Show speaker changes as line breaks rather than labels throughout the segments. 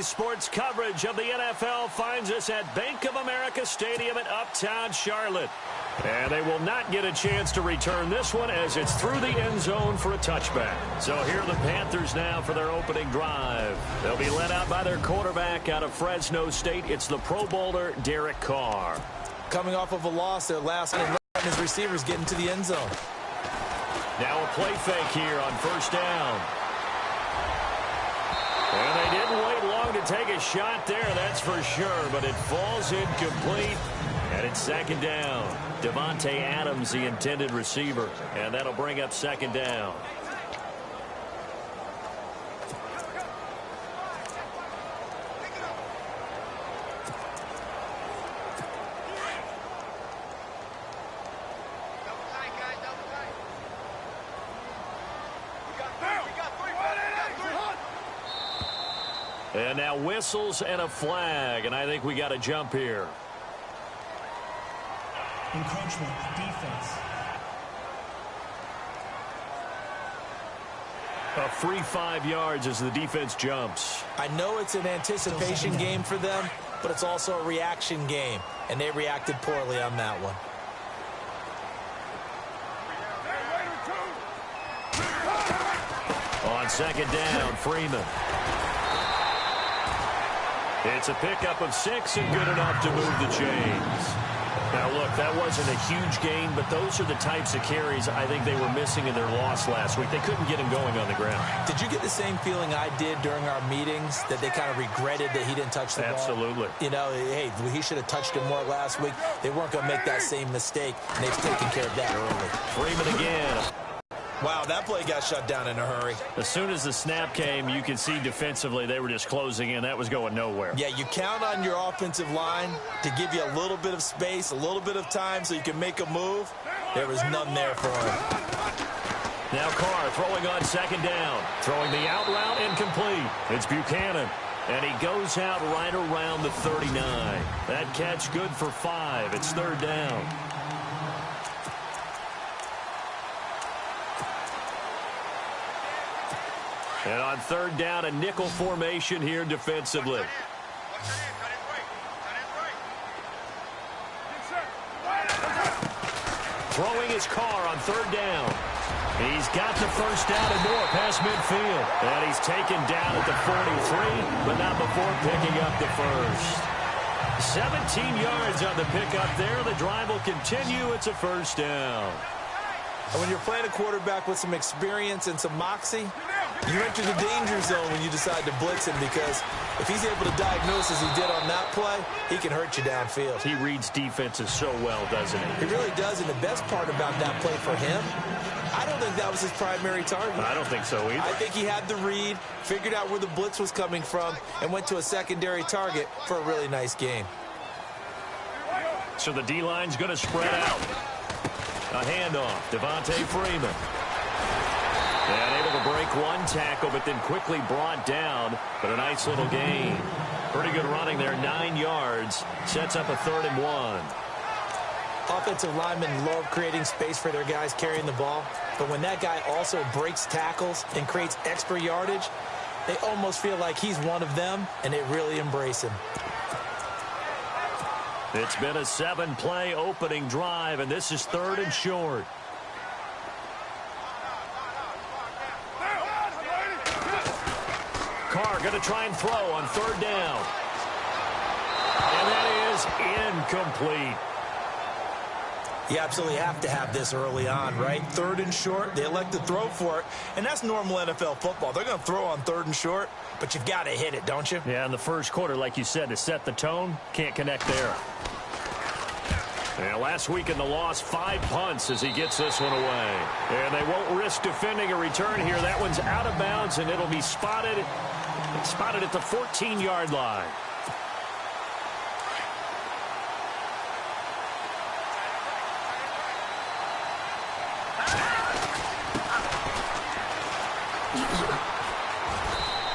Today's sports coverage of the NFL finds us at Bank of America Stadium in Uptown Charlotte. And they will not get a chance to return this one as it's through the end zone for a touchback. So here are the Panthers now for their opening drive. They'll be led out by their quarterback out of Fresno State. It's the Pro Bowler, Derek Carr.
Coming off of a loss, their last one, his receivers getting to the end zone.
Now a play fake here on first down. And they didn't wait long to take a shot there, that's for sure, but it falls incomplete, and it's second down. Devontae Adams, the intended receiver, and that'll bring up second down. And now whistles and a flag, and I think we got a jump here.
Encroachment, defense.
A free 5 yards as the defense jumps.
I know it's an anticipation game for them, but it's also a reaction game, and they reacted poorly on that one.
On second down, Freeman. It's a pickup of 6 and good enough to move the chains. Now, look, that wasn't a huge gain, but those are the types of carries I think they were missing in their loss last week. They couldn't get him going on the ground.
Did you get the same feeling I did during our meetings, that they kind of regretted that he didn't touch the ball?
Absolutely.
You know, hey, he should have touched it more last week. They weren't going to make that same mistake, and they've taken care of that early.
Freeman again.
Wow, that play got shut down in a hurry.
As soon as the snap came, you could see defensively they were just closing in. That was going nowhere.
Yeah, you count on your offensive line to give you a little bit of space, a little bit of time so you can make a move. There was none there for him.
Now Carr throwing on second down. Throwing the out route incomplete. It's Buchanan. And he goes out right around the 39. That catch good for 5. It's third down. And on third down, a nickel formation here defensively. Throwing his Carr on third down. He's got the first down and more past midfield. And he's taken down at the 43, but not before picking up the first. 17 yards on the pickup there. The drive will continue. It's a first down.
And when you're playing a quarterback with some experience and some moxie, you enter the danger zone when you decide to blitz him, because if he's able to diagnose as he did on that play, he can hurt you downfield.
He reads defenses so well, doesn't he?
He really does, and the best part about that play for him, I don't think that was his primary target.
I don't think so either.
I think he had the read, figured out where the blitz was coming from, and went to a secondary target for a really nice game.
So the D-line's going to spread out. A handoff, Devontae Freeman. And able to break one tackle, but then quickly brought down. But a nice little gain. Pretty good running there, 9 yards. Sets up a 3rd and 1.
Offensive linemen love creating space for their guys carrying the ball. But when that guy also breaks tackles and creates extra yardage, they almost feel like he's one of them, and they really embrace him.
It's been a 7-play opening drive, and this is 3rd and short. Carr going to try and throw on 3rd down. And that is incomplete.
You absolutely have to have this early on, right? 3rd and short, they elect to throw for it, and that's normal NFL football. They're going to throw on 3rd and short, but you've got to hit it, don't you?
Yeah, in the first quarter, like you said, to set the tone, can't connect there. And last week in the loss, 5 punts as he gets this one away. And they won't risk defending a return here. That one's out of bounds, and it'll be spotted at the 14-yard line.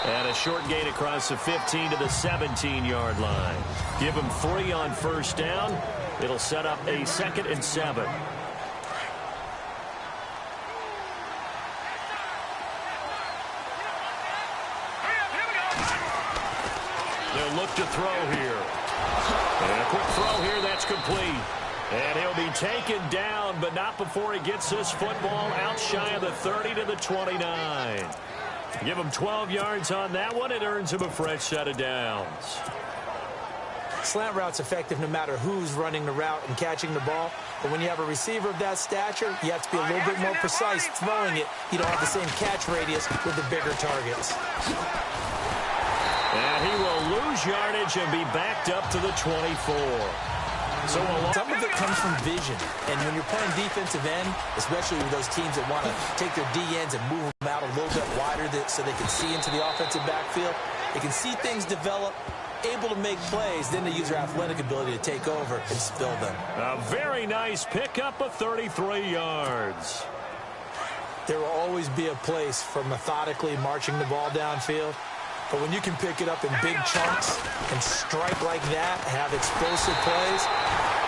And a short gain across the 15 to the 17-yard line. Give him 3 on first down. It'll set up a 2nd and 7. They'll look to throw here. And a quick throw here, that's complete. And he'll be taken down, but not before he gets this football out shy of the 30 to the 29. Give him 12 yards on that one. It earns him a fresh set of downs.
Slant route's effective no matter who's running the route and catching the ball. But when you have a receiver of that stature, you have to be a little bit more precise throwing it. You don't have the same catch radius with the bigger targets.
And he will lose yardage and be backed up to the 24. So
some of it comes from vision. And when you're playing defensive end, especially with those teams that want to take their D-ends and move them out a little bit wider so they can see into the offensive backfield, they can see things develop, able to make plays, then they use their athletic ability to take over and spill them.
A very nice pickup of 33 yards.
There will always be a place for methodically marching the ball downfield. But when you can pick it up in big chunks and strike like that, have explosive plays,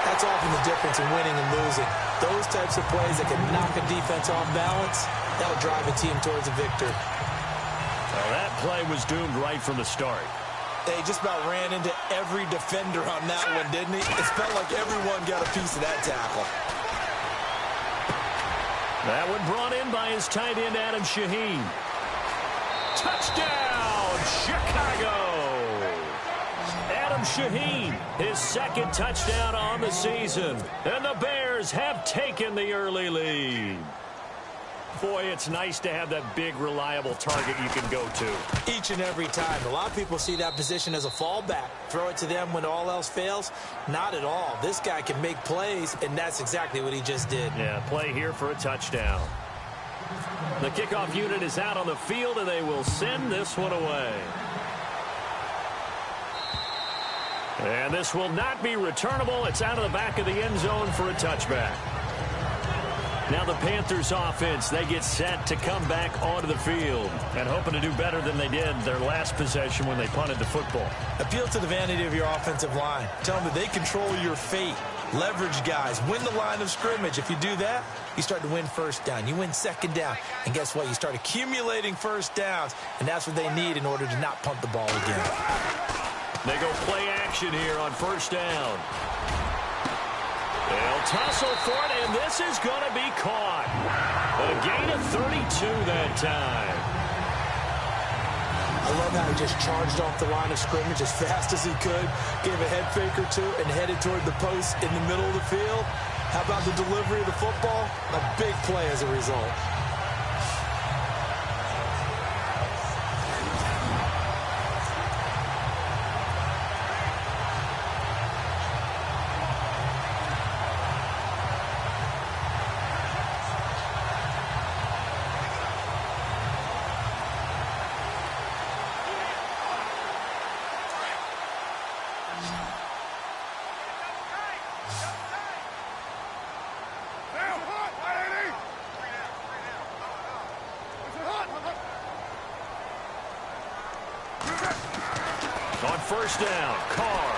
that's often the difference in winning and losing. Those types of plays that can knock a defense off balance, that'll drive a team towards a victory.
Well, that play was doomed right from the start.
They just about ran into every defender on that one, didn't he? It felt like everyone got a piece of that tackle.
That one brought in by his tight end, Adam Shaheen. Touchdown, Chicago! Adam Shaheen, his second touchdown on the season. And the Bears have taken the early lead. Boy, it's nice to have that big, reliable target you can go to.
Each and every time. A lot of people see that position as a fallback. Throw it to them when all else fails. Not at all. This guy can make plays, and that's exactly what he just did.
Yeah, play here for a touchdown. The kickoff unit is out on the field, and they will send this one away. And this will not be returnable. It's out of the back of the end zone for a touchback. Now the Panthers offense, they get set to come back onto the field and hoping to do better than they did their last possession when they punted the football.
Appeal to the vanity of your offensive line. Tell them that they control your fate. Leverage guys. Win the line of scrimmage. If you do that, you start to win first down. You win second down. And guess what? You start accumulating first downs. And that's what they need in order to not punt the ball again.
They go play action here on first down. They'll tussle for it, and this is going to be caught. A gain of 32 that time.
I love how he just charged off the line of scrimmage as fast as he could, gave a head fake or two, and headed toward the post in the middle of the field. How about the delivery of the football? A big play as a result.
On first down, Carr.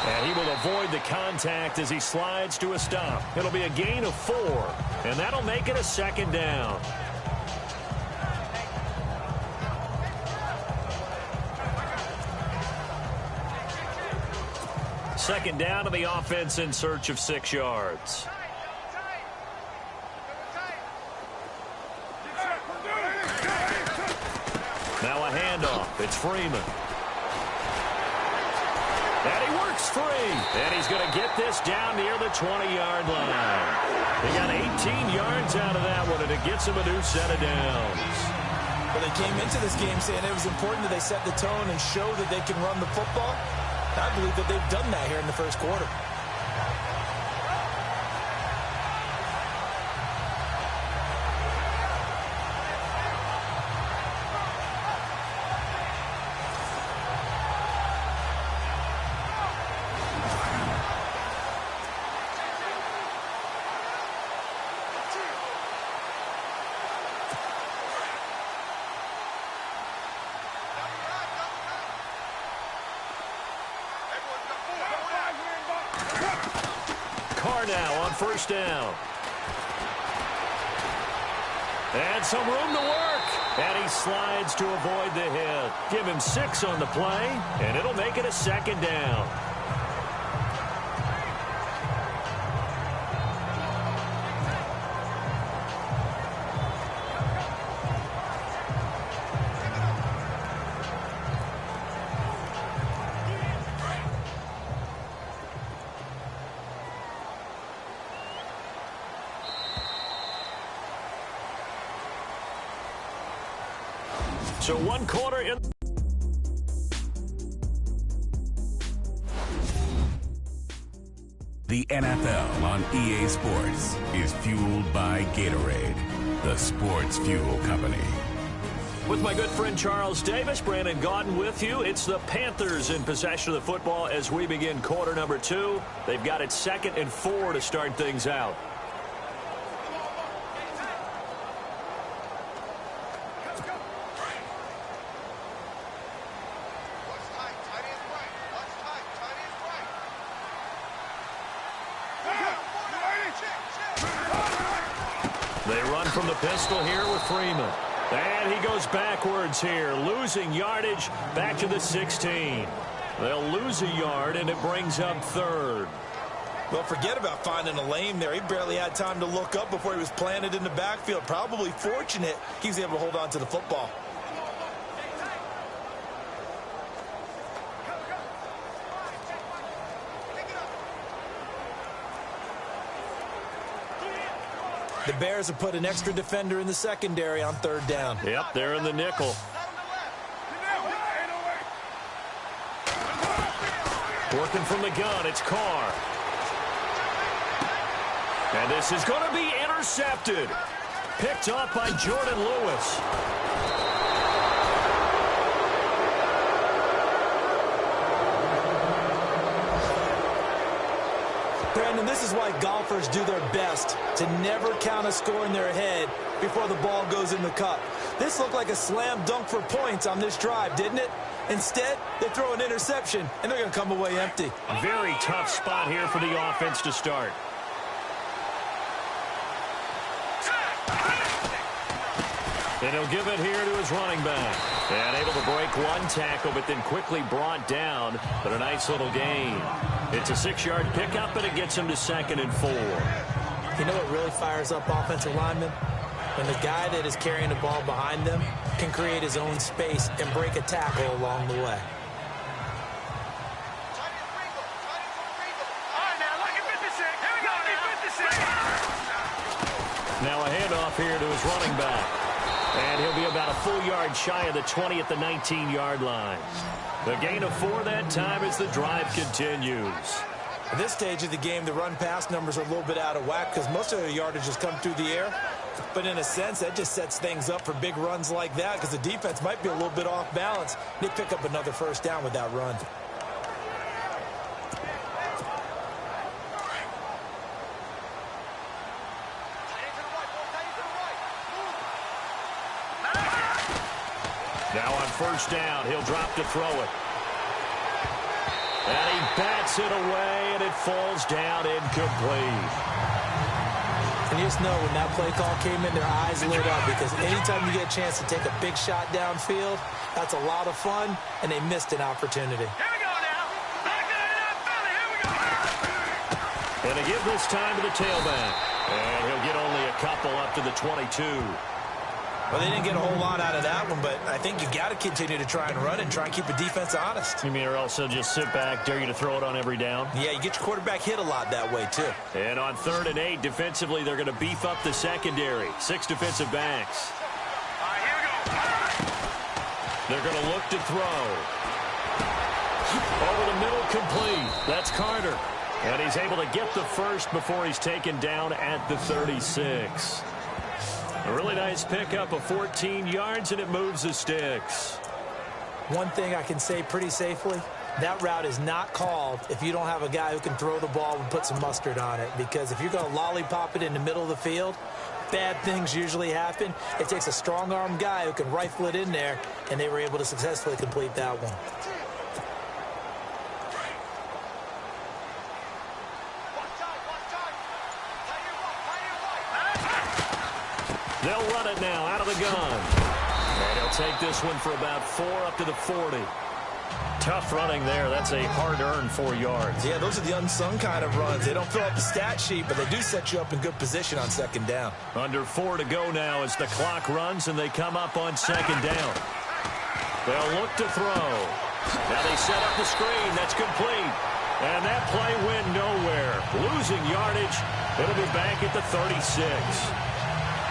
And he will avoid the contact as he slides to a stop. It'll be a gain of 4, and that'll make it a second down. Second down to the offense in search of 6 yards. Now a handoff. It's Freeman. And he works free. And he's going to get this down near the 20-yard line. They got 18 yards out of that one, and it gets him a new set of downs.
Well, they came into this game saying it was important that they set the tone and show that they can run the football. I believe that they've done that here in the first quarter.
Now on first down. And some room to work. And he slides to avoid the hit. Give him 6 on the play, and it'll make it a 2nd down. So 1 quarter in.
The NFL on EA Sports is fueled by Gatorade, the sports fuel company.
With my good friend Charles Davis, Brandon Gaudin with you. It's the Panthers in possession of the football as we begin quarter number 2. They've got it 2nd and 4 to start things out. They run from the pistol here with Freeman. And he goes backwards here, losing yardage back to the 16. They'll lose a yard, and it brings up 3rd.
Well, forget about finding a lane there. He barely had time to look up before he was planted in the backfield. Probably fortunate he was able to hold on to the football. The Bears have put an extra defender in the secondary on 3rd down.
Yep, they're in the nickel. Working from the gun, it's Carr. And this is going to be intercepted. Picked up by Jordan Lewis.
Brandon, this is why golfers do their best to never count a score in their head before the ball goes in the cup. This looked like a slam dunk for points on this drive, didn't it? Instead, they throw an interception, and they're going to come away empty.
Very tough spot here for the offense to start. And he'll give it here to his running back. And able to break 1 tackle, but then quickly brought down. But a nice little gain. It's a 6-yard pickup, and it gets him to 2nd and 4.
You know what really fires up offensive linemen? When the guy that is carrying the ball behind them can create his own space and break a tackle along the way.
Now a handoff here to his running back. And he'll be about a full yard shy of the 20 at the 19-yard line. The gain of 4 that time as the drive continues.
At this stage of the game, the run-pass numbers are a little bit out of whack because most of the yardage has come through the air. But in a sense, that just sets things up for big runs like that because the defense might be a little bit off balance. They pick up another 1st down with that run.
Now on 1st down, he'll drop to throw it. And he bats it away, and it falls down incomplete.
And you just know when that play call came in, their eyes lit up because anytime you get a chance to take a big shot downfield, that's a lot of fun, and they missed an opportunity.
Here we go now. Back it up, Philly. Here we go.
And they give this time to the tailback. And he'll get only a couple up to the 22.
Well, they didn't get a whole lot out of that one, but I think you got to continue to try and run and try and keep the defense honest.
You mean or also just sit back, dare you to throw it on every down?
Yeah, you get your quarterback hit a lot that way, too.
And on 3rd and 8, defensively, they're going to beef up the secondary. 6 defensive backs.
All right, here we go.
They're going to look to throw. Over the middle, complete. That's Carter. And he's able to get the 1st before he's taken down at the 36. A really nice pickup of 14 yards, and it moves the sticks.
One thing I can say pretty safely, that route is not called if you don't have a guy who can throw the ball and put some mustard on it. Because if you're going to lollipop it in the middle of the field, bad things usually happen. It takes a strong-arm guy who can rifle it in there, and they were able to successfully complete that one.
They'll run it now out of the gun. They'll take this one for about 4 up to the 40. Tough running there. That's a hard-earned 4 yards.
Yeah, those are the unsung kind of runs. They don't fill up the stat sheet, but they do set you up in good position on second down.
Under 4 to go now as the clock runs, and they come up on second down. They'll look to throw. Now they set up the screen. That's complete. And that play went nowhere. Losing yardage. It'll be back at the 36.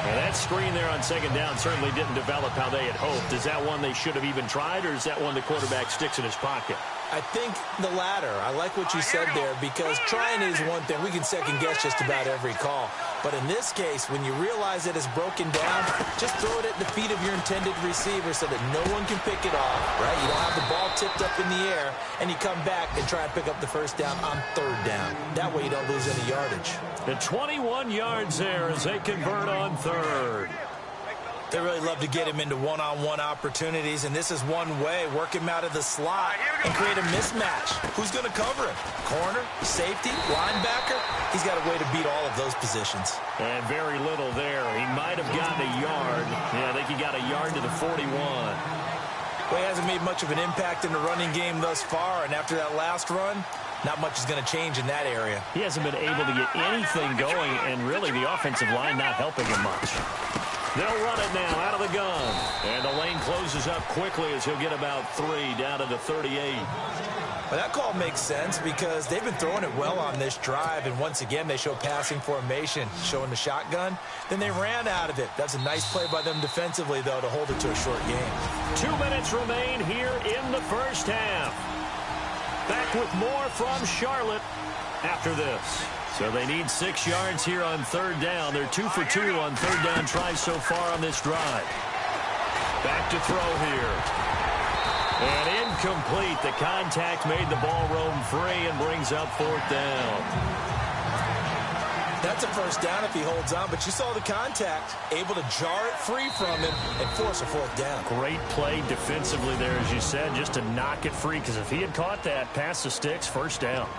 And that screen there on second down certainly didn't develop how they had hoped. Is that one they should have even tried, or is that one the quarterback sticks in his pocket?
I think the latter. I like what you said there, because trying is one thing. We can second-guess just about every call. But in this case, when you realize that it's broken down, just throw it at the feet of your intended receiver so that no one can pick it off, right? You don't have the ball tipped up in the air, and you come back and try and pick up the first down on third down. That way you don't lose any yardage.
The 21 yards there as they convert on third.
They really love to get him into one-on-one opportunities, and this is one way. Work him out of the slot and create a mismatch. Who's going to cover him? Corner, safety, linebacker? He's got a way to beat all of those positions.
And very little there. He might have gotten a yard. Yeah, I think he got a yard to the 41.
Well, he hasn't made much of an impact in the running game thus far, and after that last run, not much is going to change in that area.
He hasn't been able to get anything going, and really the offensive line not helping him much. They'll run it now out of the gun. And the lane closes up quickly as he'll get about 3 down to the 38.
Well, that call makes sense because they've been throwing it well on this drive, and once again they show passing formation, showing the shotgun. Then they ran out of it. That's a nice play by them defensively, though, to hold it to a short game.
2 minutes remain here in the first half. Back with more from Charlotte after this. So they need 6 yards here on third down. They're 2 for 2 on third down tries so far on this drive. Back to throw here. And incomplete. The contact made the ball roam free and brings up fourth down.
That's a first down if he holds on, but you saw the contact, able to jar it free from him and force a fourth down.
Great play defensively there, as you said, just to knock it free, because if he had caught that, past the sticks, first down.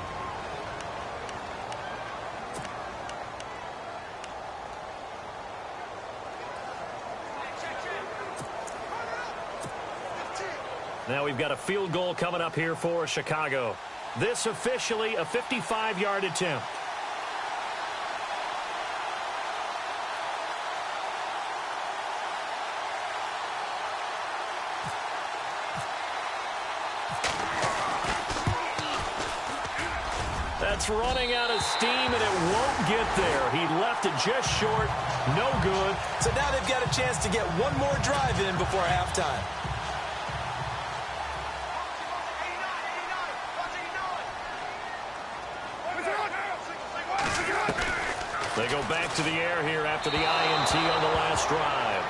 Now we've got a field goal coming up here for Chicago. This officially a 55-yard attempt. That's running out of steam, and it won't get there. He left it just short. No good.
So now they've got a chance to get one more drive in before halftime.
They go back to the air here after the INT on the last drive.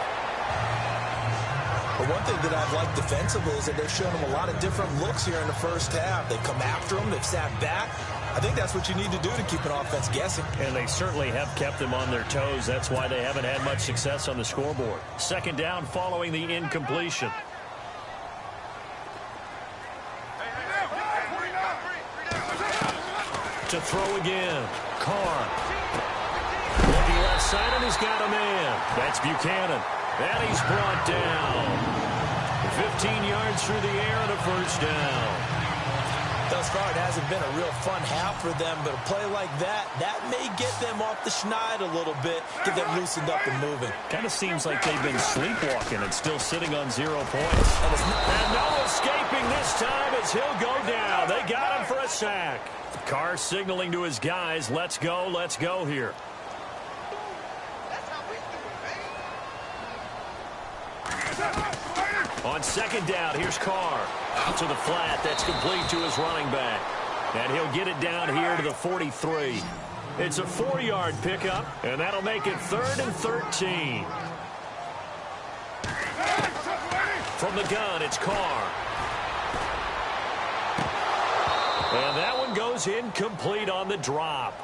But one thing that I've liked defensively is that they've shown them a lot of different looks here in the first half. They've come after them. They've sat back. I think that's what you need to do to keep an offense guessing.
And they certainly have kept them on their toes. That's why they haven't had much success on the scoreboard. Second down following the incompletion. To throw again. Carr. Looking left side, and he's got a man. That's Buchanan. And he's brought down. 15 yards through the air and a first down.
Thus far, it hasn't been a real fun half for them, but a play like that may get them off the schneid a little bit, get them loosened up and moving.
Kind of seems like they've been sleepwalking and still sitting on 0 points. And no escaping this time as he'll go down. They got him for a sack. Carr signaling to his guys, let's go here. On second down, here's Carr. Out to the flat. That's complete to his running back. And he'll get it down here to the 43. It's a 4-yard pickup, and that'll make it 3rd and 13. From the gun, it's Carr. And that one goes incomplete on the drop.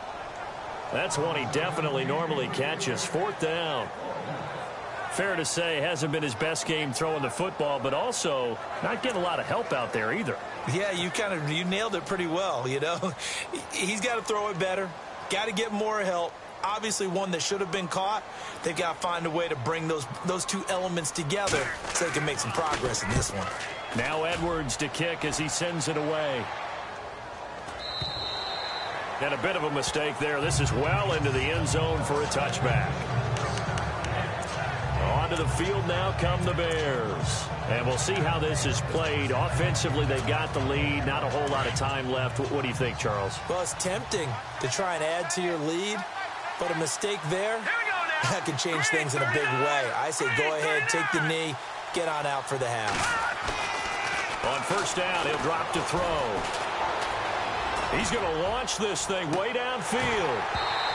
That's one he definitely normally catches. 4th down. Fair to say, hasn't been his best game throwing the football, but also not getting a lot of help out there either.
Yeah, you nailed it pretty well, you know. He's got to throw it better, got to get more help, obviously one that should have been caught. They've got to find a way to bring those two elements together so they can make some progress in this one.
Now Edwards to kick as he sends it away. And a bit of a mistake there. This is well into the end zone for a touchback. Onto the field now come the Bears. And we'll see how this is played. Offensively, they got the lead. Not a whole lot of time left. What do you think, Charles?
Well, it's tempting to try and add to your lead, but a mistake there, that can change things in a big way. I say go ahead, take the knee, get on out for the half.
On first down, he'll drop to throw. He's going to launch this thing way downfield.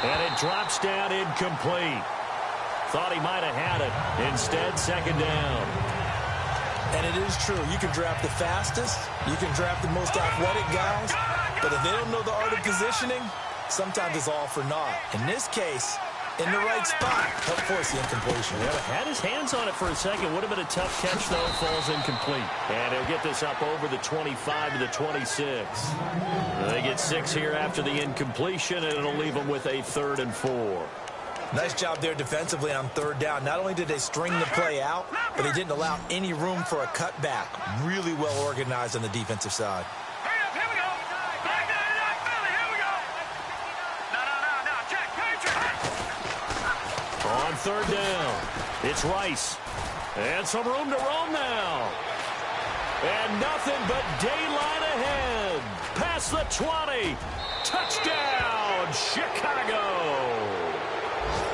And it drops down incomplete. Thought he might have had it. Instead, second down.
And it is true. You can draft the fastest. You can draft the most athletic guys. But if they don't know the art of positioning, sometimes it's all for naught. In this case, in the right spot, help force the incompletion.
Yeah, had his hands on it for a second. Would have been a tough catch, though. Falls incomplete. And he'll get this up over the 25 to the 26. They get 6 here after the incompletion, and it'll leave them with a 3rd and 4.
Nice job there defensively on third down. Not only did they string the play out, but they didn't allow any room for a cutback. Really well organized on the defensive side.
Here we go. Back up, Philly. Here we go. No. Check. Patriot.
On third down, it's Rice. And some room to roam now. And nothing but daylight ahead. Past the 20. Touchdown, Chicago.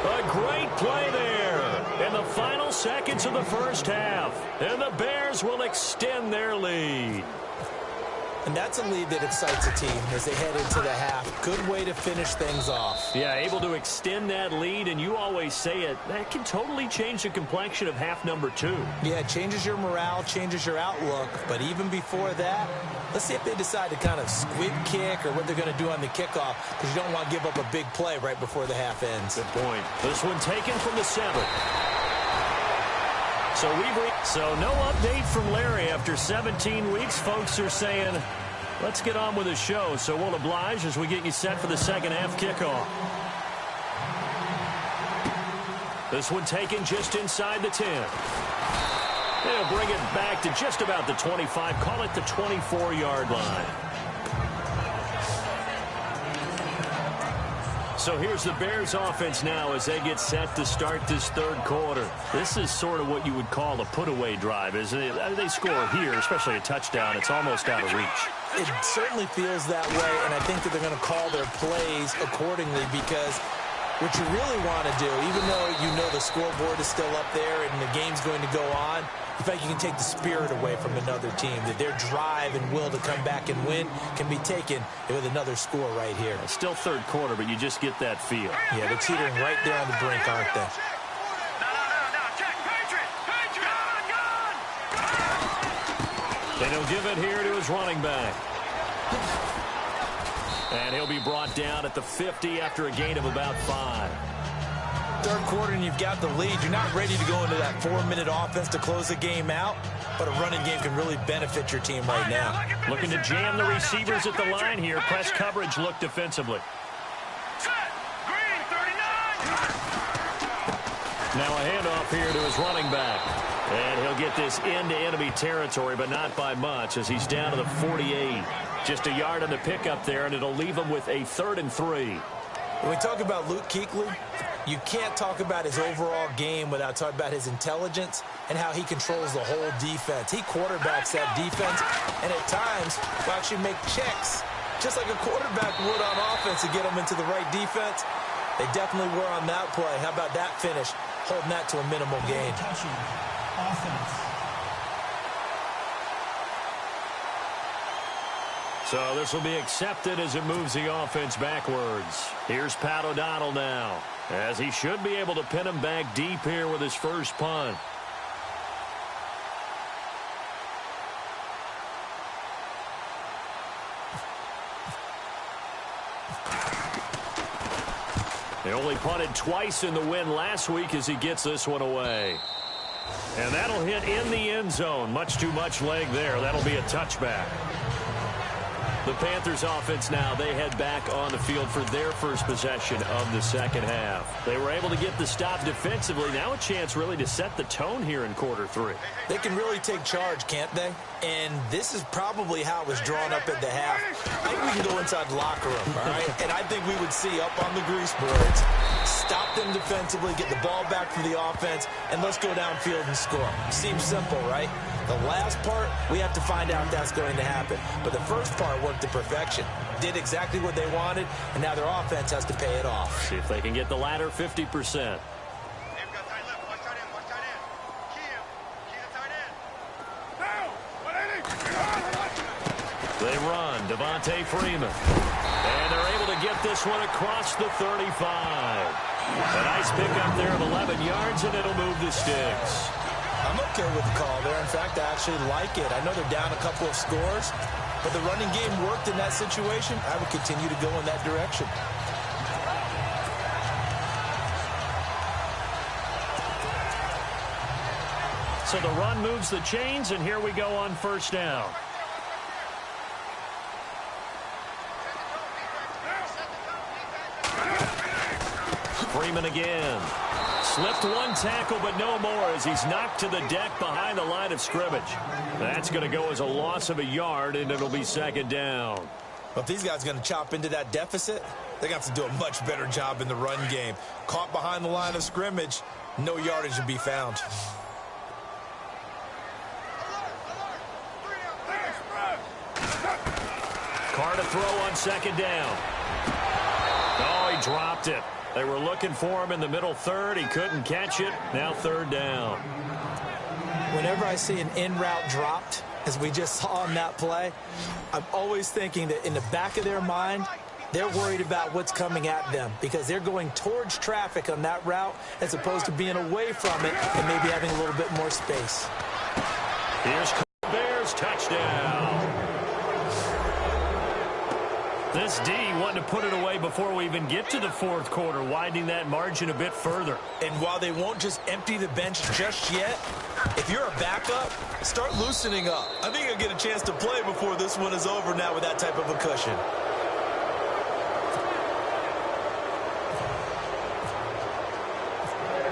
A great play there in the final seconds of the first half. And the Bears will extend their lead.
And that's a lead that excites a team as they head into the half. Good way to finish things off.
Yeah, able to extend that lead, and you always say it, that can totally change the complexion of half number 2.
Yeah, it changes your morale, changes your outlook. But even before that, let's see if they decide to kind of squib kick or what they're going to do on the kickoff, because you don't want to give up a big play right before the half ends.
Good point. This one taken from the 7. So no update from Larry after 17 weeks. Folks are saying, let's get on with the show. So we'll oblige as we get you set for the second half kickoff. This one taken just inside the 10. They'll bring it back to just about the 25. Call it the 24-yard line. So here's the Bears offense now as they get set to start this third quarter. This is sort of what you would call a put-away drive, isn't it? They score here, especially a touchdown. It's almost out of reach.
It certainly feels that way, and I think that they're going to call their plays accordingly, because what you really want to do, even though you know the scoreboard is still up there and the game's going to go on, in fact, you can take the spirit away from another team, that their drive and will to come back and win can be taken with another score right here.
It's still third quarter, but you just get that feel.
Yeah, they're teetering right there on the brink, aren't they?
No. Check. Patriot. Gone.
And he'll give it here to his running back. And he'll be brought down at the 50 after a gain of about 5.
Third quarter and you've got the lead. You're not ready to go into that 4-minute offense to close the game out, but a running game can really benefit your team right now.
Looking to jam the receivers at the line here. Press coverage look defensively.
Set. Green, 39.
Now a handoff here to his running back. And he'll get this into enemy territory, but not by much as he's down to the 48. Just a yard on the pickup there, and it'll leave him with a 3rd and 3.
When we talk about Luke Kuechly, you can't talk about his overall game without talking about his intelligence and how he controls the whole defense. He quarterbacks that defense, and at times will actually make checks, just like a quarterback would on offense, to get them into the right defense. They definitely were on that play. How about that finish, holding that to a minimal gain.
Touching offense.
So this will be accepted as it moves the offense backwards. Here's Pat O'Donnell now, as he should be able to pin him back deep here with his first punt. They only punted twice in the win last week as he gets this one away. And that'll hit in the end zone. Much too much leg there. That'll be a touchback. The Panthers offense now, they head back on the field for their first possession of the second half. They were able to get the stop defensively. Now a chance really to set the tone here in quarter three.
They can really take charge, can't they? And this is probably how it was drawn up at the half. I think we can go inside the locker room, all right? And I think we would see up on the grease boards, stop them defensively, get the ball back for the offense, and let's go downfield and score. Seems simple, right? The last part, we have to find out if that's going to happen. But the first part worked to perfection. Did exactly what they wanted, and now their offense has to pay it off.
See if they can get the latter 50%. They run, Devontae Freeman. And they're able to get this one across the 35. A nice pickup there of 11 yards, and it'll move the sticks.
I'm okay with the call there. In fact, I actually like it. I know they're down a couple of scores, but the running game worked in that situation. I would continue to go in that direction.
So the run moves the chains, and here we go on first down. Freeman again. Slipped one tackle, but no more as he's knocked to the deck behind the line of scrimmage. That's going to go as a loss of a yard, and it'll be second down.
Well, if these guys are going to chop into that deficit, they're going to have to do a much better job in the run game. Caught behind the line of scrimmage, no yardage to be found.
Carr to throw on second down. Oh, he dropped it. They were looking for him in the middle third. He couldn't catch it. Now third down.
Whenever I see an in-route dropped, as we just saw on that play, I'm always thinking that in the back of their mind, they're worried about what's coming at them because they're going towards traffic on that route as opposed to being away from it and maybe having a little bit more space.
Here's Bears touchdown. This D wanting to put it away before we even get to the fourth quarter, widening that margin a bit further.
And while they won't just empty the bench just yet, if you're a backup, start loosening up. I think you'll get a chance to play before this one is over now with that type of a cushion.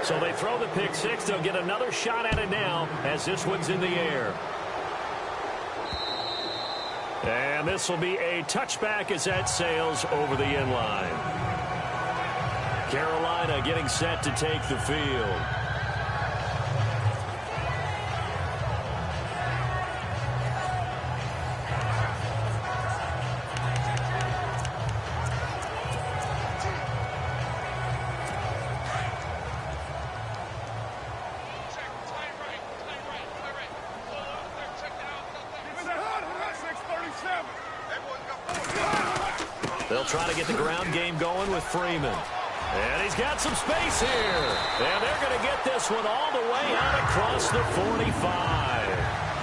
So they throw the pick six. They'll get another shot at it now as this one's in the air. And this will be a touchback as that sails over the end line. Carolina getting set to take the field. They'll try to get the ground game going with Freeman. And he's got some space here. And they're going to get this one all the way out across the 45.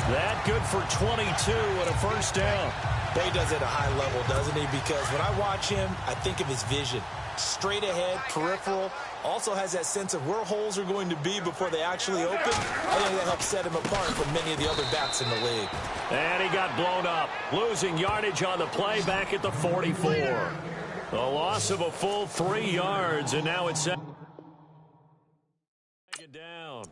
That good for 22 and a first down.
He does it at a high level, doesn't he? Because when I watch him, I think of his vision. Straight ahead, peripheral. Also has that sense of where holes are going to be before they actually open. I think that helps set him apart from many of the other backs in the league.
And he got blown up. Losing yardage on the play back at the 44. A loss of a full 3 yards, and now it's second down.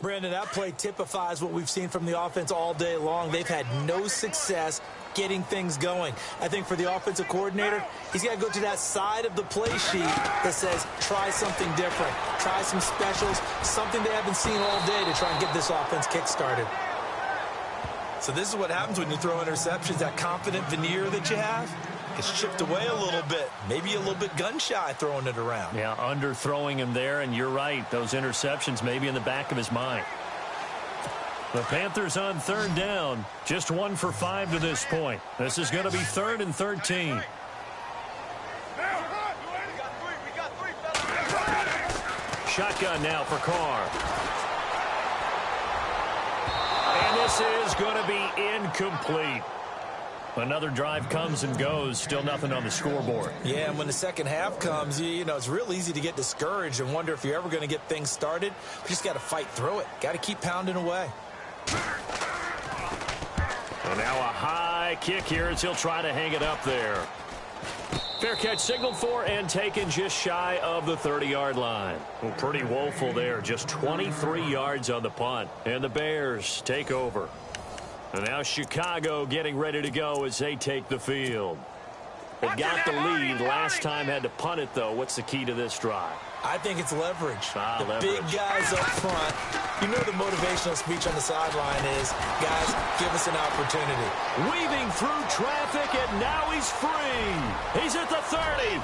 Brandon, that play typifies what we've seen from the offense all day long. They've had no success getting things going. I think for the offensive coordinator, he's got to go to that side of the play sheet that says, try something different. Try some specials, something they haven't seen all day to try and get this offense kick-started. So this is what happens when you throw interceptions. That confident veneer that you have gets chipped away a little bit. Maybe a little bit gun-shy throwing it around.
Yeah, underthrowing him there, and you're right. Those interceptions may be in the back of his mind. The Panthers on third down. Just 1 for 5 to this point. This is going to be 3rd and 13. Shotgun now for Carr. And this is going to be incomplete. Another drive comes and goes. Still nothing on the scoreboard.
Yeah, and when the second half comes, you know, it's real easy to get discouraged and wonder if you're ever going to get things started. You just got to fight through it. Got to keep pounding away.
And now a high kick here as he'll try to hang it up there. Fair catch signaled for and taken just shy of the 30-yard line. Well, pretty woeful there. Just 23 yards on the punt. And the Bears take over. And now Chicago getting ready to go as they take the field. They got the lead. Last time had to punt it, though. What's the key to this drive?
I think it's leverage.
Leverage.
Big guys up front. You know the motivational speech on the sideline is, guys, give us an opportunity.
Weaving through traffic, and now he's free. He's at the 30.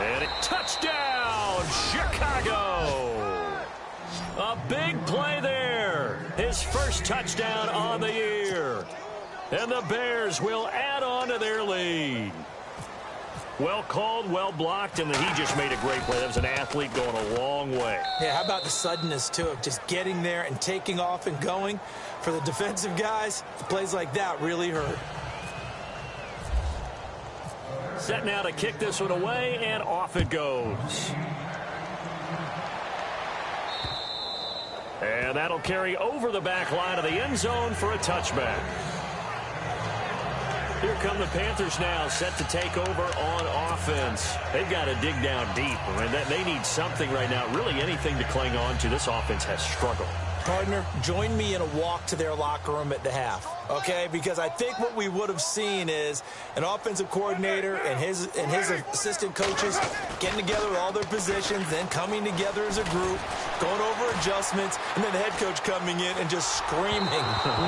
And a touchdown, Chicago. A big play there. His first touchdown on the year. And the Bears will add on to their lead. Well called, well blocked, and he just made a great play. That was an athlete going a long way.
Yeah, how about the suddenness, too, of just getting there and taking off and going? For the defensive guys, plays like that really hurt.
Set now to kick this one away, and off it goes. And that'll carry over the back line of the end zone for a touchback. Here come the Panthers now, set to take over on offense. They've got to dig down deep. I mean, they need something right now, really anything to cling on to. This offense has struggled.
Partner, join me in a walk to their locker room at the half, okay? Because I think what we would have seen is an offensive coordinator and his assistant coaches getting together with all their positions, then coming together as a group, going over adjustments, and then the head coach coming in and just screaming,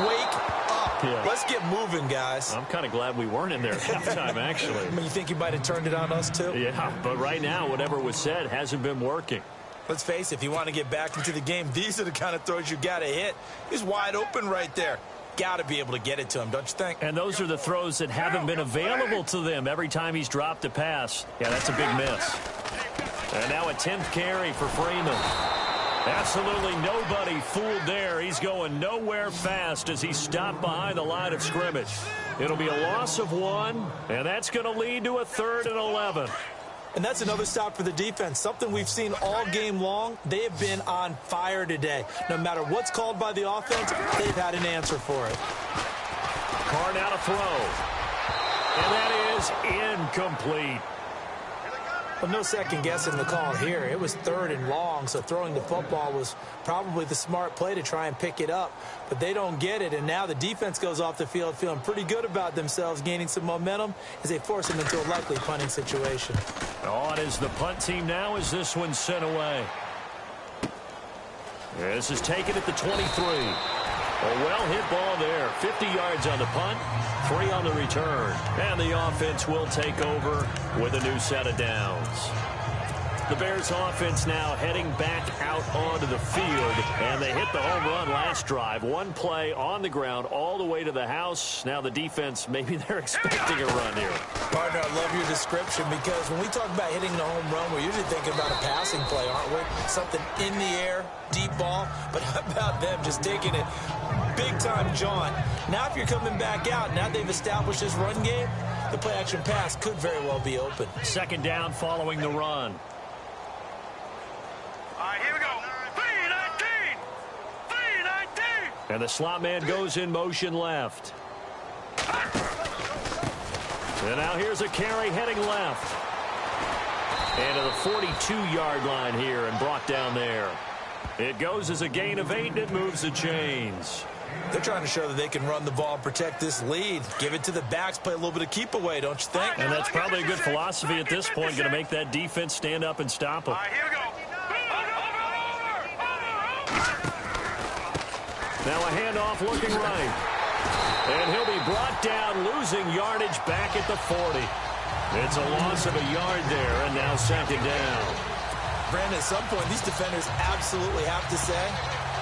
wake up. Yeah. Let's get moving, guys.
I'm kind of glad we weren't in there at halftime, actually.
I mean, you think you might have turned it on us, too?
Yeah, but right now, whatever was said hasn't been working.
Let's face it, if you want to get back into the game, these are the kind of throws you got to hit. He's wide open right there. Got to be able to get it to him, don't you think?
And those are the throws that haven't been available to them every time he's dropped a pass. Yeah, that's a big miss. And now a 10th carry for Freeman. Absolutely nobody fooled there. He's going nowhere fast as he stopped behind the line of scrimmage. It'll be a loss of 1, and that's going to lead to a 3rd and 11.
And that's another stop for the defense, something we've seen all game long. They have been on fire today. No matter what's called by the offense, they've had an answer for it.
Carr now to throw. And that is incomplete.
Well, no second guessing the call here. It was 3rd and long, so throwing the football was probably the smart play to try and pick it up. But they don't get it, and now the defense goes off the field feeling pretty good about themselves, gaining some momentum as they force them into a likely punting situation.
On is the punt team now as this one's sent away. This is taken at the 23. A well-hit ball there. 50 yards on the punt, 3 on the return. And the offense will take over with a new set of downs. The Bears offense now heading back out onto the field, and they hit the home run last drive. One play on the ground all the way to the house. Now the defense, maybe they're expecting a run here.
Partner, I love your description because when we talk about hitting the home run, we're usually thinking about a passing play, aren't we? Something in the air, deep ball. But how about them just taking it big-time jaunt? Now if you're coming back out, now they've established this run game, the play-action pass could very well be open.
2nd down following the run.
All right, here we go. 3-19. 3-19.
And the slot man goes in motion left. And now here's a carry heading left. And to the 42-yard line here and brought down there. It goes as a gain of 8, and it moves the chains.
They're trying to show that they can run the ball and protect this lead. Give it to the backs, play a little bit of keep away, don't you think?
And that's probably a good philosophy at this point, going to make that defense stand up and stop them.
All right, here we go.
Now a handoff looking right. And he'll be brought down, losing yardage back at the 40. It's a loss of a yard there, and now 2nd down.
Brandon, at some point, these defenders absolutely have to say,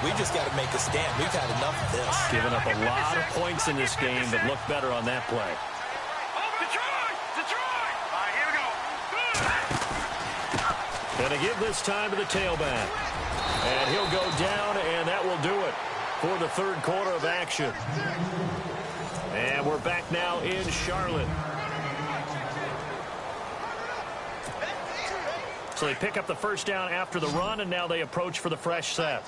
we've just got to make a stand. We've had enough of this.
Giving up a lot of points in this game, but look better on that play.
Detroit! Detroit! All right, here we go.
And to give this time to the tailback. And he'll go down, and that will do it for the 3rd quarter of action. And we're back now in Charlotte. So they pick up the 1st down after the run, and now they approach for the fresh set.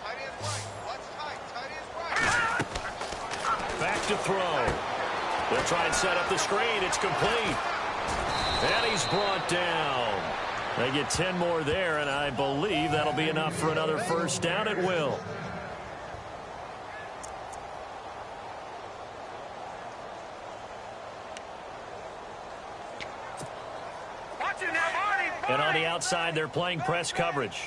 Back to throw. They'll try and set up the screen. It's complete. And he's brought down. They get 10 more there, and I believe that'll be enough for another first down at will. And on the outside, they're playing press coverage.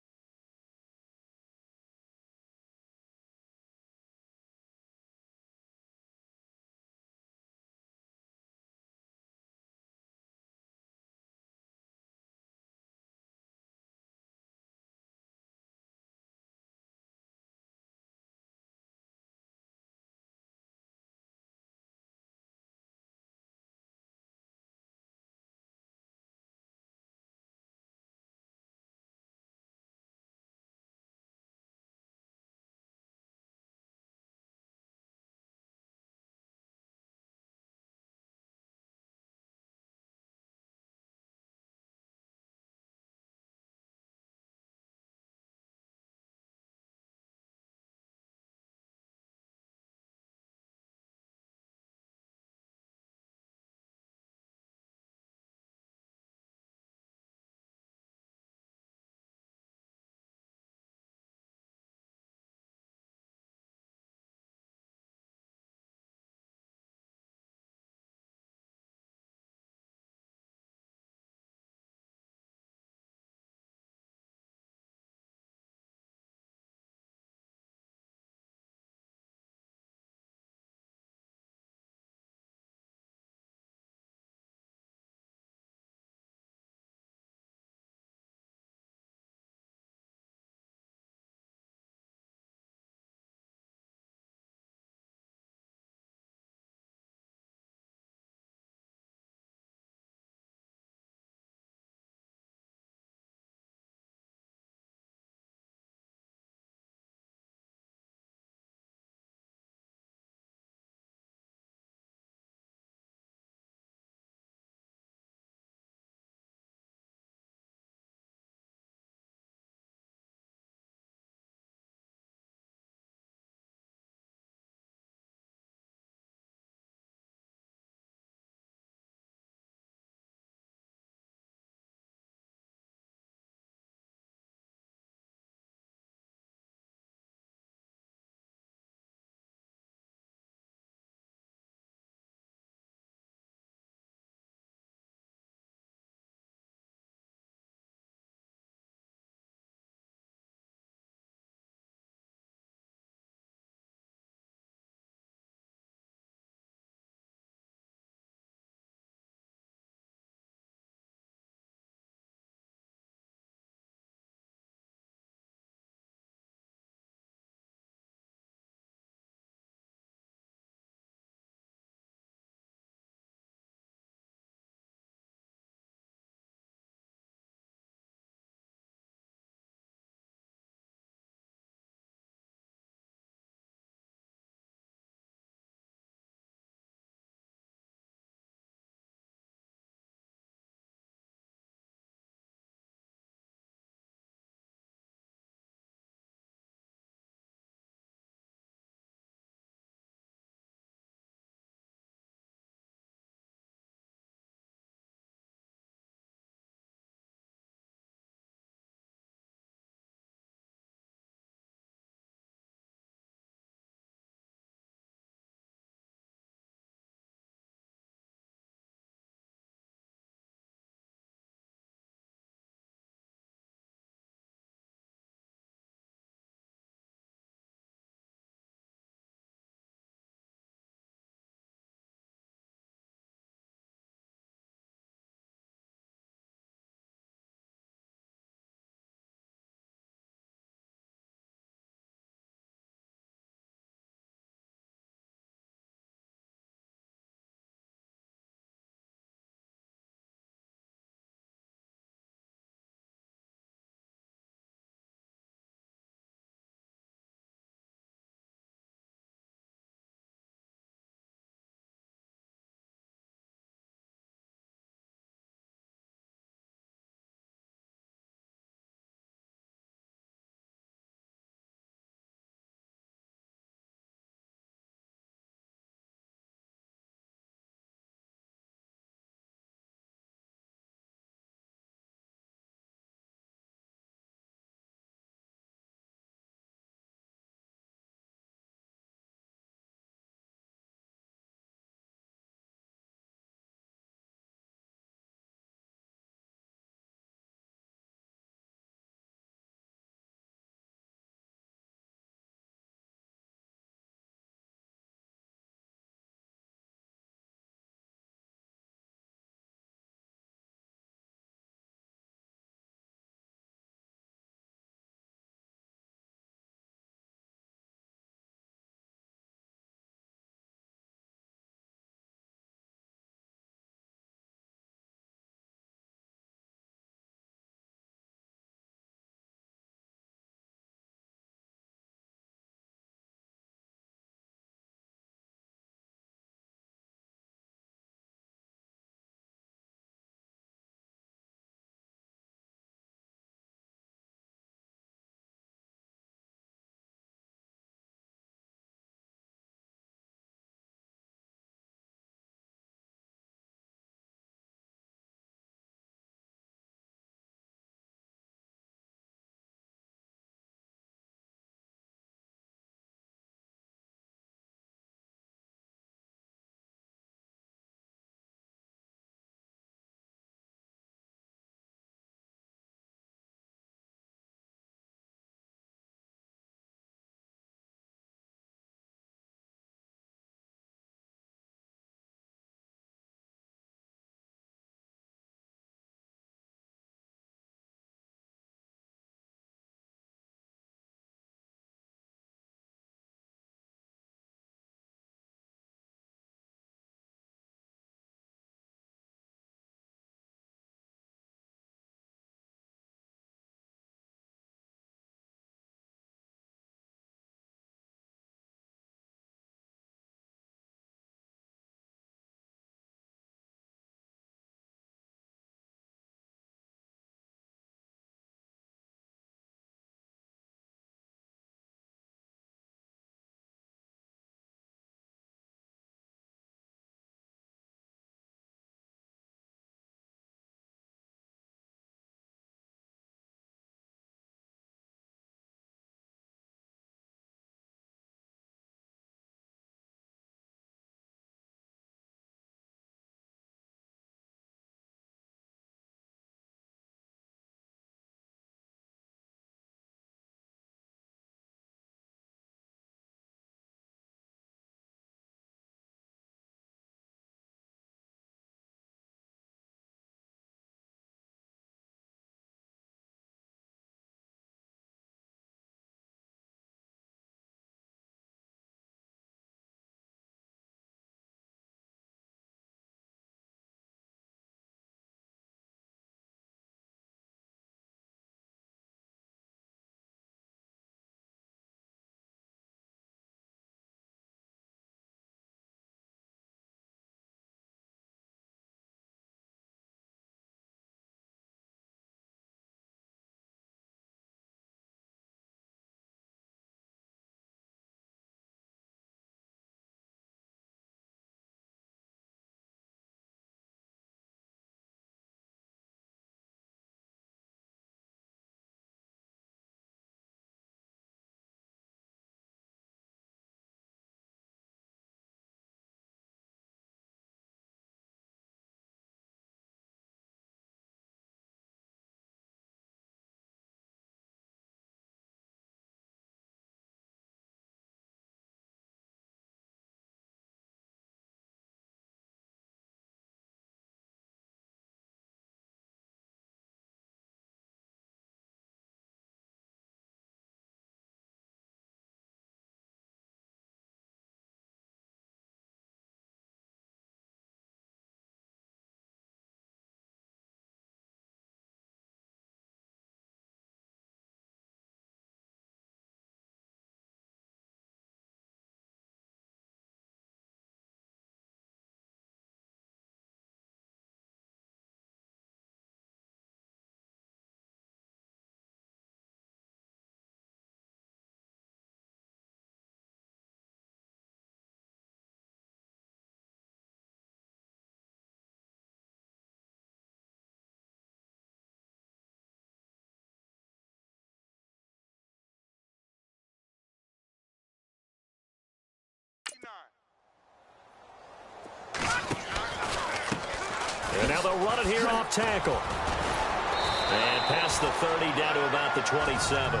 they'll run it here off tackle. And past the 30 down to about the 27.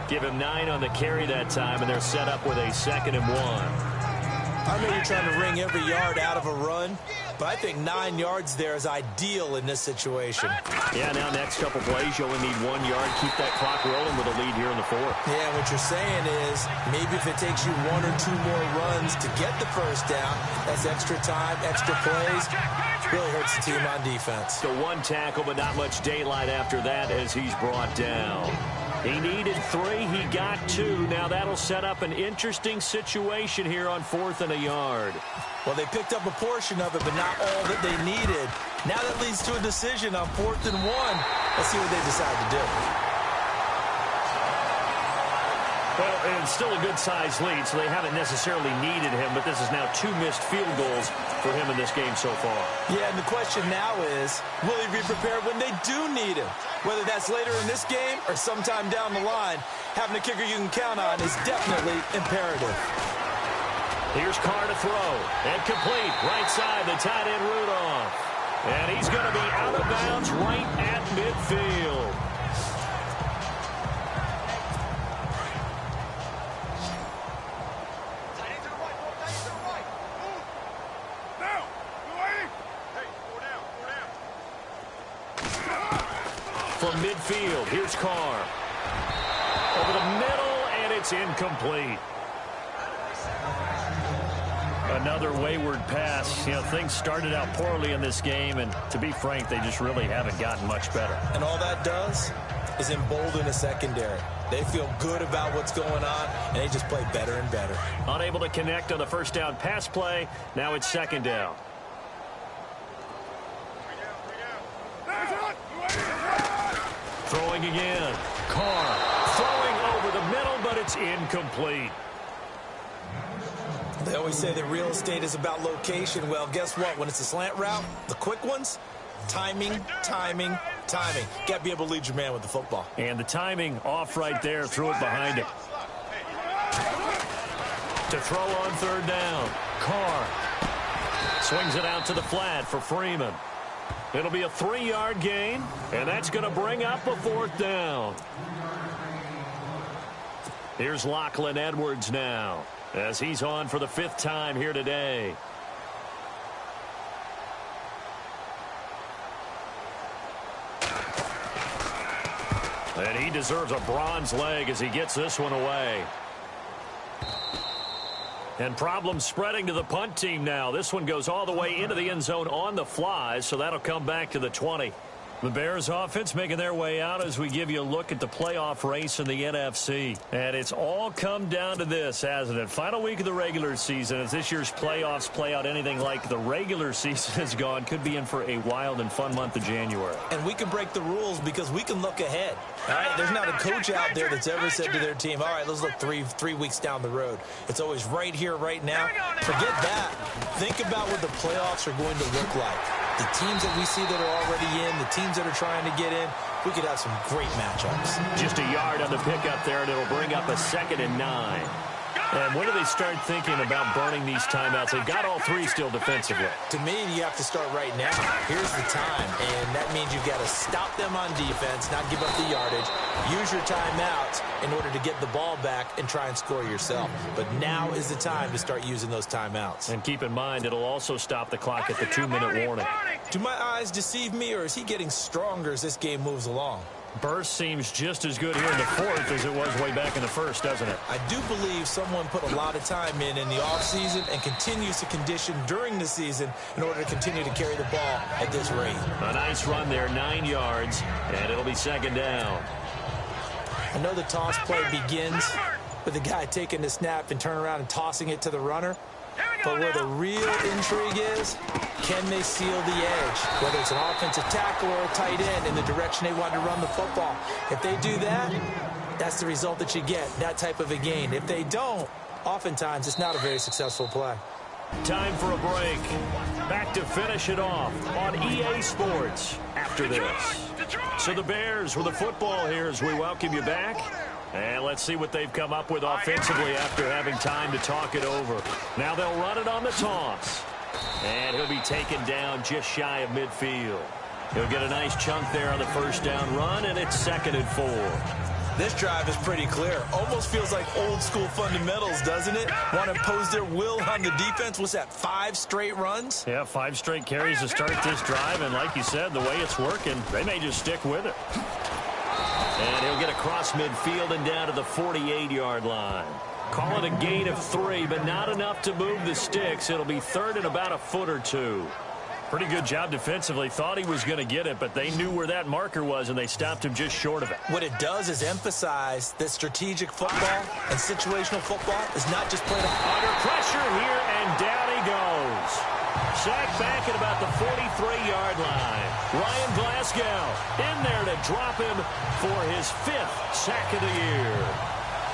Give him 9 on the carry that time, and they're set up with a 2nd and 1.
I know you're trying to wring every yard out of a run, but I think 9 yards there is ideal in this situation.
Yeah, now next couple plays, you only need 1 yard. Keep that clock rolling with a lead here in the 4th.
Yeah, what you're saying is maybe if it takes you 1 or 2 more runs to get the first down, that's extra time, extra plays. Really hurts the team on defense.
So 1 tackle, but not much daylight after that as he's brought down. He needed 3. He got 2. Now that'll set up an interesting situation here on 4th and a yard.
Well, they picked up a portion of it, but not all that they needed. Now that leads to a decision on 4th and 1. Let's see what they decide to do.
Well, it's still a good-sized lead, so they haven't necessarily needed him, but this is now 2 missed field goals for him in this game so far.
Yeah, and the question now is, will he be prepared when they do need him? Whether that's later in this game or sometime down the line, having a kicker you can count on is definitely imperative.
Here's Carr to throw. And complete. Right side, the tight end Rudolph. And he's going to be out of bounds right at midfield. From midfield, here's Carr. Over the middle, and it's incomplete. Another wayward pass. You know, things started out poorly in this game, and to be frank, they just really haven't gotten much better.
And all that does is embolden the secondary. They feel good about what's going on, and they just play better and better.
Unable to connect on the first down pass play. Now it's 2nd down. Throwing again. Carr throwing over the middle, but it's incomplete.
They always say that real estate is about location. Well, guess what? When it's a slant route, the quick ones, timing, timing, timing. Got to be able to lead your man with the football.
And the timing off right there. Threw it behind him. To throw on 3rd down. Carr swings it out to the flat for Freeman. It'll be a 3-yard gain, and that's going to bring up a 4th down. Here's Lachlan Edwards now, as he's on for the 5th time here today. And he deserves a bronze leg as he gets this one away. And problems spreading to the punt team now. This one goes all the way into the end zone on the fly, so that'll come back to the 20. The Bears offense making their way out as we give you a look at the playoff race in the NFC. And it's all come down to this, hasn't it? Final week of the regular season. As this year's playoffs play out anything like the regular season has gone, could be in for a wild and fun month of January.
And we can break the rules because we can look ahead. All right, there's not a coach out there that's ever said to their team, all right, let's look three weeks down the road. It's always right here, right now. Forget that. Think about what the playoffs are going to look like. The teams that we see that are already in, the teams that are trying to get in, we could have some great matchups.
Just a yard on the pickup there, and it'll bring up a 2nd and 9. And when do they start thinking about burning these timeouts? They've got all 3 still defensively.
To me, you have to start right now. Here's the time, and that means you've got to stop them on defense, not give up the yardage. Use your timeouts in order to get the ball back and try and score yourself. But now is the time to start using those timeouts.
And keep in mind, it'll also stop the clock at the 2-minute warning.
Do my eyes deceive me, or is he getting stronger as this game moves along?
Burst seems just as good here in the 4th as it was way back in the 1st, doesn't it?
I do believe someone put a lot of time in the offseason and continues to condition during the season in order to continue to carry the ball at this rate.
A nice run there, 9 yards, and it'll be 2nd down.
I know the toss play begins with the guy taking the snap and turning around and tossing it to the runner. But where the real intrigue is, can they seal the edge? Whether it's an offensive tackle or a tight end in the direction they want to run the football. If they do that, that's the result that you get, that type of a gain. If they don't, oftentimes it's not a very successful play.
Time for a break. Back to finish it off on EA Sports after this. So the Bears with the football here as we welcome you back. And let's see what they've come up with offensively after having time to talk it over. Now they'll run it on the toss. And he'll be taken down just shy of midfield. He'll get a nice chunk there on the first down run, and it's 2nd and 4.
This drive is pretty clear. Almost feels like old school fundamentals, doesn't it? Want to impose their will on the defense. What's that, 5 straight runs?
Yeah, 5 straight carries to start this drive, and like you said, the way it's working, they may just stick with it. And he'll get across midfield and down to the 48-yard line. Call it a gain of 3, but not enough to move the sticks. It'll be 3rd and about a foot or 2. Pretty good job defensively. Thought he was going to get it, but they knew where that marker was, and they stopped him just short of it.
What it does is emphasize that strategic football and situational football is not just played
under pressure here, and down he goes. Sacked back at about the 43-yard line. Ryan Glasgow in there to drop him for his 5th sack of the year.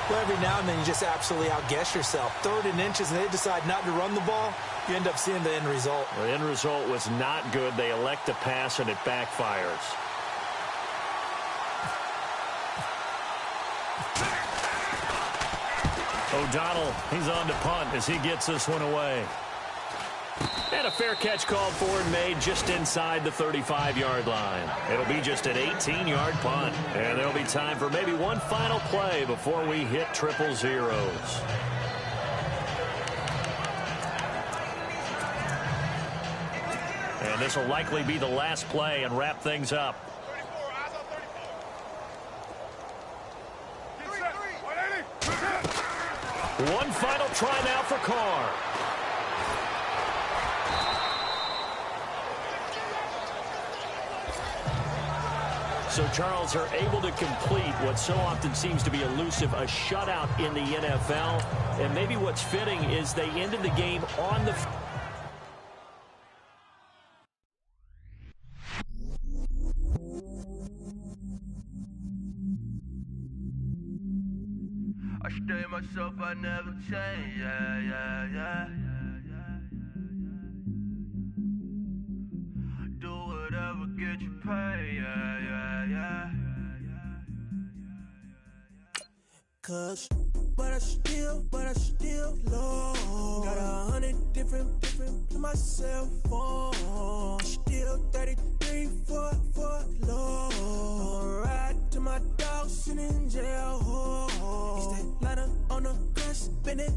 Well, every now and then you just absolutely outguess yourself. 3rd and inches, and they decide not to run the ball. You end up seeing the end result.
The end result was not good. They elect to pass, and it backfires. O'Donnell, he's on to punt as he gets this one away. And a fair catch called for and made just inside the 35-yard line. It'll be just an 18-yard punt. And there'll be time for maybe one final play before we hit triple zeros. And this will likely be the last play and wrap things up. One final try now for Carr. So Charles are able to complete what so often seems to be elusive, a shutout in the NFL. And maybe what's fitting is they ended the game on the
I stay myself, I never change, yeah. Do whatever, get you paid, yeah.
Cause, but I still low. Got 100 different to my cell phone. Still 33 for low. I'ma ride to my dog sitting in jail. It's that ladder on the grass, spin it.